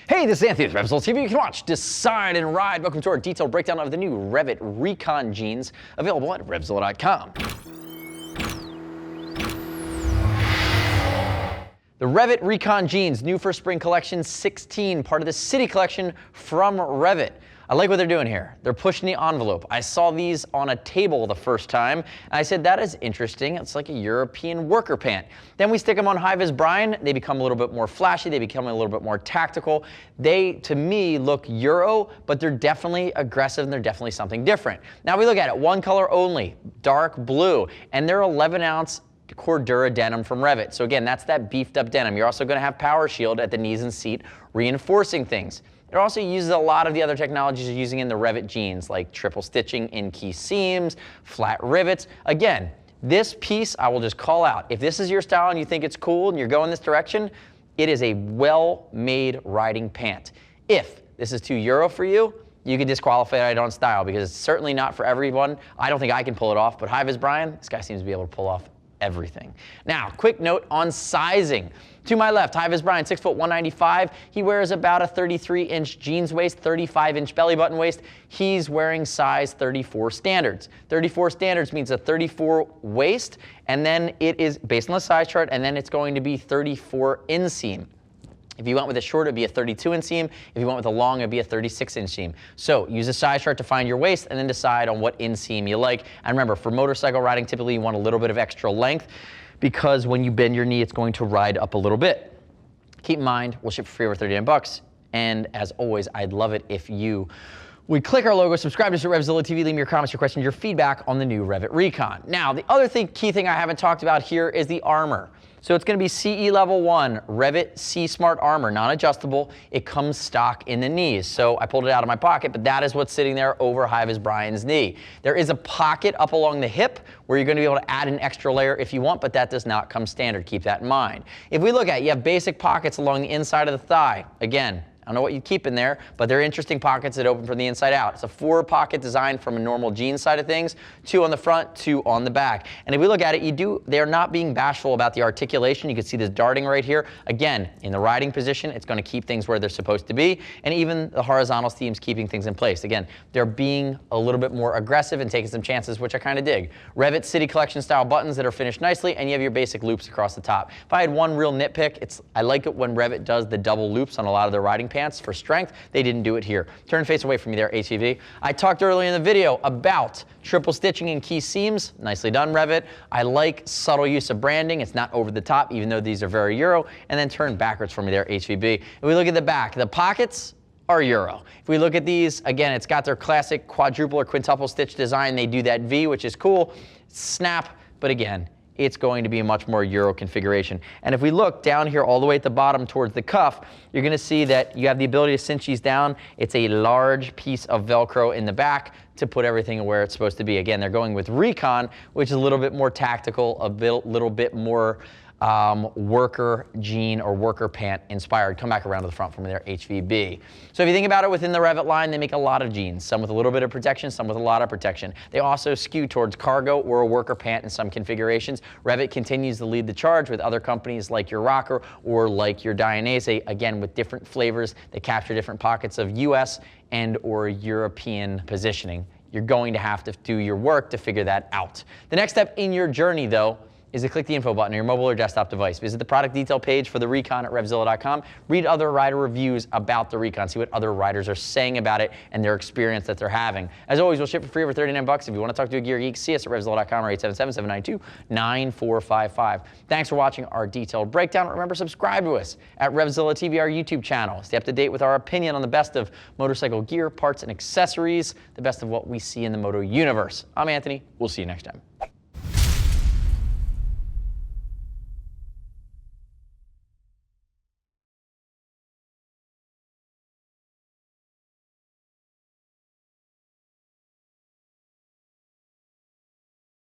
Hey, this is Anthony with RevZilla TV. You can watch, decide, and ride. Welcome to our detailed breakdown of the new REV'IT Recon Jeans, available at RevZilla.com. The REV'IT Recon Jeans, new for spring collection 16, part of the City collection from REV'IT. I like what they're doing here. They're pushing the envelope. I saw these on a table the first time, and I said, that is interesting. It's like a European worker pant. Then we stick them on high-vis brine. They become a little bit more flashy. They become a little bit more tactical. They, to me, look Euro, but they're definitely aggressive, and they're definitely something different. Now we look at it, one color only, dark blue, and they're 11-ounce Cordura denim from REV'IT. So again, that's that beefed up denim. You're also going to have power shield at the knees and seat, reinforcing things. It also uses a lot of the other technologies you're using in the REV'IT jeans, like triple stitching in key seams, flat rivets. Again, this piece I will just call out. If this is your style and you think it's cool and you're going this direction, it is a well-made riding pant. If this is too Euro for you, you can disqualify it on style because it's certainly not for everyone. I don't think I can pull it off, but high-vis Brian, this guy seems to be able to pull off everything. Now, quick note on sizing. To my left, high-vis Brian, 6 foot 195. He wears about a 33-inch jeans waist, 35-inch belly button waist. He's wearing size 34 standards. 34 standards means a 34 waist, and then it is based on the size chart, and then it's going to be 34 inseam. If you went with a short, it'd be a 32 inseam. If you went with a long, it'd be a 36 inseam. So use a size chart to find your waist and then decide on what inseam you like. And remember, for motorcycle riding, typically you want a little bit of extra length because when you bend your knee, it's going to ride up a little bit. Keep in mind, we'll ship for free over 39 bucks. And as always, I'd love it if you would click our logo, subscribe to us at RevZilla TV, leave me your comments, your questions, your feedback on the new REV'IT Recon. Now, the other key thing I haven't talked about here is the armor. So it's going to be CE-Level 1, REV'IT Seesmart armor, non-adjustable. It comes stock in the knees. So I pulled it out of my pocket, but that is what's sitting there over high-vis Brian's knee. There is a pocket up along the hip where you're going to be able to add an extra layer if you want, but that does not come standard. Keep that in mind. If we look at it, you have basic pockets along the inside of the thigh. Again, I don't know what you keep in there, but they're interesting pockets that open from the inside out. It's a 4-pocket design from a normal jean side of things, 2 on the front, 2 on the back. And if we look at it, they're not being bashful about the articulation. You can see this darting right here. Again, in the riding position, it's going to keep things where they're supposed to be. And even the horizontal seams keeping things in place. Again, they're being a little bit more aggressive and taking some chances, which I kind of dig. REV'IT City Collection style buttons that are finished nicely, and you have your basic loops across the top. If I had one real nitpick, I like it when REV'IT does the double loops on a lot of their riding pants for strength. They didn't do it here. Turn and face away from me there, HEV. I talked earlier in the video about triple stitching in key seams. Nicely done, REV'IT. I like subtle use of branding. It's not over the top, even though these are very Euro. And then turn backwards for me there, HVB. If we look at the back, the pockets are Euro. If we look at these, again, it's got their classic quadruple or quintuple stitch design. They do that V, which is cool. Snap, but again, it's going to be a much more Euro configuration. And if we look down here all the way at the bottom towards the cuff, you're going to see that you have the ability to cinch these down. It's a large piece of Velcro in the back to put everything where it's supposed to be. Again, they're going with Recon, which is a little bit more tactical, little bit more worker jean or worker pant inspired. Come back around to the front from there, HVB. So if you think about it, within the REV'IT line, they make a lot of jeans, some with a little bit of protection, some with a lot of protection. They also skew towards cargo or a worker pant in some configurations. REV'IT continues to lead the charge with other companies like your Rocker or like your Dainese, again, with different flavors that capture different pockets of US and or European positioning. You're going to have to do your work to figure that out. The next step in your journey, though, is to click the info button on your mobile or desktop device. Visit the product detail page for the Recon at RevZilla.com. Read other rider reviews about the Recon. See what other riders are saying about it and their experience that they're having. As always, we'll ship for free over 39 bucks. If you want to talk to a gear geek, see us at RevZilla.com or 877-792-9455. Thanks for watching our detailed breakdown. Remember, subscribe to us at RevZilla TV, our YouTube channel. Stay up to date with our opinion on the best of motorcycle gear, parts, and accessories, the best of what we see in the moto universe. I'm Anthony. We'll see you next time.